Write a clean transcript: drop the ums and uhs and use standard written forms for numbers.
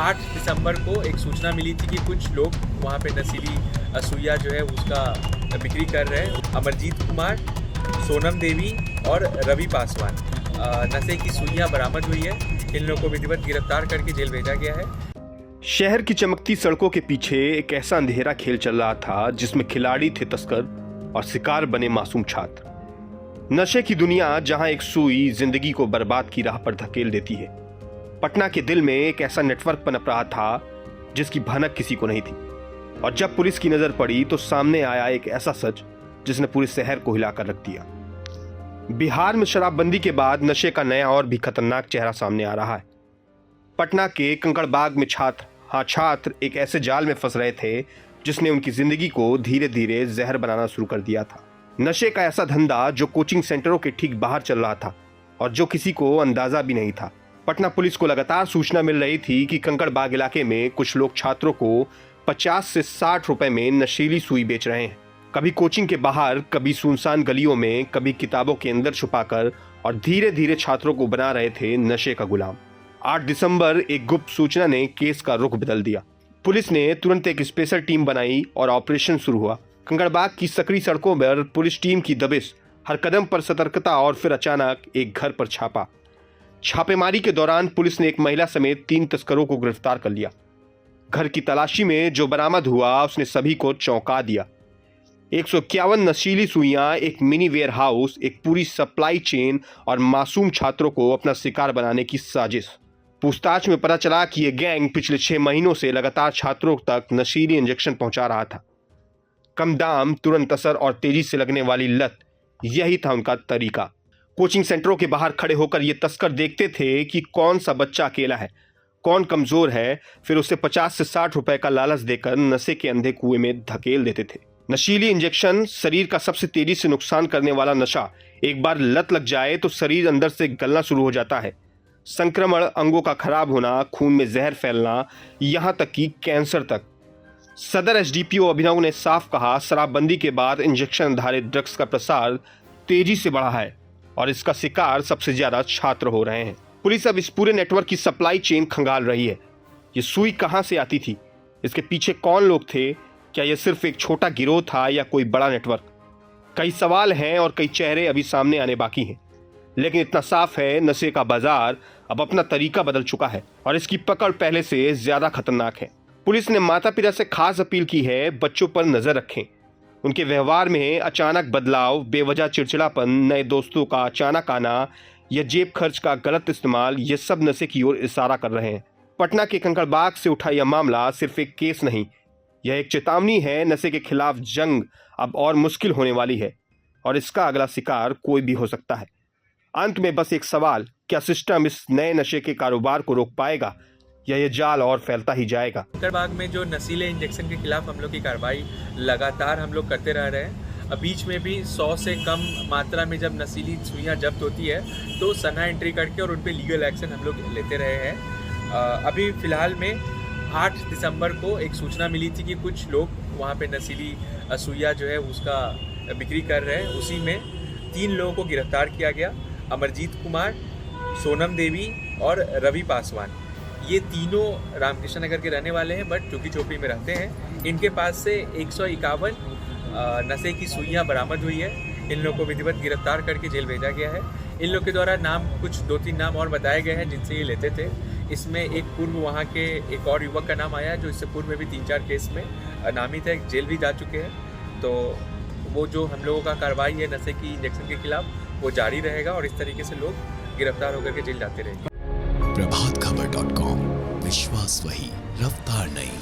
8 दिसंबर को एक सूचना मिली थी कि कुछ लोग वहाँ पे नशीली सुइया जो है उसका बिक्री कर रहे हैं। अमरजीत कुमार, सोनम देवी और रवि पासवान नशे की सुइयाँ बरामद हुई है। इन लोगों को विधिवत गिरफ्तार करके जेल भेजा गया है। शहर की चमकती सड़कों के पीछे एक ऐसा अंधेरा खेल चल रहा था जिसमें खिलाड़ी थे तस्कर और शिकार बने मासूम छात्र। नशे की दुनिया जहां एक सुई जिंदगी को बर्बाद की राह पर धकेल देती है। पटना के दिल में एक ऐसा नेटवर्क पनप रहा था जिसकी भनक किसी को नहीं थी, और जब पुलिस की नजर पड़ी तो सामने आया एक ऐसा सच जिसने पूरे शहर को हिलाकर रख दिया। बिहार में शराबबंदी के बाद नशे का नया और भी खतरनाक चेहरा सामने आ रहा है। पटना के कंकड़बाग में छात्र एक ऐसे जाल में फंस रहे थे जिसने उनकी जिंदगी को धीरे धीरे जहर बनाना शुरू कर दिया था। नशे का ऐसा धंधा जो कोचिंग सेंटरों के ठीक बाहर चल रहा था और जो किसी को अंदाजा भी नहीं था। पटना पुलिस को लगातार सूचना मिल रही थी कि कंकड़बाग इलाके में कुछ लोग छात्रों को 50 से 60 रुपए में नशीली सुई बेच रहे हैं। कभी कोचिंग के बाहर, कभी सुनसान गलियों में, कभी किताबों के अंदर छुपाकर, और धीरे धीरे छात्रों को बना रहे थे नशे का गुलाम। 8 दिसंबर एक गुप्त सूचना ने केस का रुख बदल दिया। पुलिस ने तुरंत एक स्पेशल टीम बनाई और ऑपरेशन शुरू हुआ। कंकड़बाग की सकरी सड़कों पर पुलिस टीम की दबिश, हर कदम पर सतर्कता, और फिर अचानक एक घर पर छापा। छापेमारी के दौरान पुलिस ने एक महिला समेत 3 तस्करों को गिरफ्तार कर लिया। घर की तलाशी में जो बरामद हुआ उसने सभी को चौंका दिया। 151 नशीली सुइयां, एक मिनी वेयर हाउस, एक पूरी सप्लाई चेन और मासूम छात्रों को अपना शिकार बनाने की साजिश। पूछताछ में पता चला कि यह गैंग पिछले 6 महीनों से लगातार छात्रों तक नशीली इंजेक्शन पहुंचा रहा था। कम दाम, तुरंत असर और तेजी से लगने वाली लत, यही था उनका तरीका। कोचिंग सेंटरों के बाहर खड़े होकर ये तस्कर देखते थे कि कौन सा बच्चा अकेला है, कौन कमजोर है, फिर उसे 50 से 60 रुपए का लालच देकर नशे के अंधे कुएं में धकेल देते थे। नशीली इंजेक्शन शरीर का सबसे तेजी से नुकसान करने वाला नशा। एक बार लत लग जाए तो शरीर अंदर से गलना शुरू हो जाता है। संक्रमण, अंगों का खराब होना, खून में जहर फैलना, यहां तक कि कैंसर तक। सदर एसडीपीओ अभिनव ने साफ कहा, शराबबंदी के बाद इंजेक्शन आधारित ड्रग्स का प्रसार तेजी से बढ़ा है और इसका शिकार सबसे ज्यादा छात्र हो रहे हैं। पुलिस अब इस पूरे नेटवर्क की सप्लाई चेन खंगाल रही है। ये सुई कहां से आती थी, इसके पीछे कौन लोग थे, क्या यह सिर्फ एक छोटा गिरोह था या कोई बड़ा नेटवर्क? कई सवाल हैं और कई चेहरे अभी सामने आने बाकी हैं, लेकिन इतना साफ है, नशे का बाजार अब अपना तरीका बदल चुका है और इसकी पकड़ पहले से ज्यादा खतरनाक है। पुलिस ने माता पिता से खास अपील की है, बच्चों पर नजर रखें। उनके व्यवहार में अचानक बदलाव, बेवजह चिड़चिड़ापन, नए दोस्तों का अचानक आना या जेब खर्च का गलत इस्तेमाल, ये सब नशे की ओर इशारा कर रहे हैं। पटना के कंकड़बाग से उठा यह मामला सिर्फ एक केस नहीं, यह एक चेतावनी है। नशे के खिलाफ जंग अब और मुश्किल होने वाली है और इसका अगला शिकार कोई भी हो सकता है। अंत में बस एक सवाल, क्या सिस्टम इस नए नशे के कारोबार को रोक पाएगा या यह जाल और फैलता ही जाएगा? कंकड़बाग में जो नशीले इंजेक्शन के खिलाफ हम लोग की कार्रवाई लगातार हम लोग करते रह रहे हैं। बीच में भी 100 से कम मात्रा में जब नशीली सुइयां जब्त होती है तो सना एंट्री करके और उन पे लीगल एक्शन हम लोग लेते रहे हैं। अभी फिलहाल में 8 दिसंबर को एक सूचना मिली थी कि कुछ लोग वहाँ पे नशीली सुइया जो है उसका बिक्री कर रहे हैं। उसी में 3 लोगों को गिरफ्तार किया गया। अमरजीत कुमार, सोनम देवी और रवि पासवान, ये तीनों रामकृष्ण नगर के रहने वाले हैं बट चुकी चौपड़ी में रहते हैं। इनके पास से 151 नशे की सुइयां बरामद हुई है। इन लोगों को विधिवत गिरफ्तार करके जेल भेजा गया है। इन लोग के द्वारा नाम कुछ 2-3 नाम और बताए गए हैं जिनसे ये लेते थे। इसमें एक पूर्व वहाँ के एक और युवक का नाम आया जो इससे पूर्व में भी 3-4 केस में नामित है, जेल भी जा चुके हैं। तो वो जो हम लोगों का कार्रवाई है नशे की इंजेक्शन के खिलाफ वो जारी रहेगा और इस तरीके से लोग गिरफ्तार होकर के जेल जाते रहेंगे। प्रभातखबर.com, विश्वास वही, रफ्तार नहीं।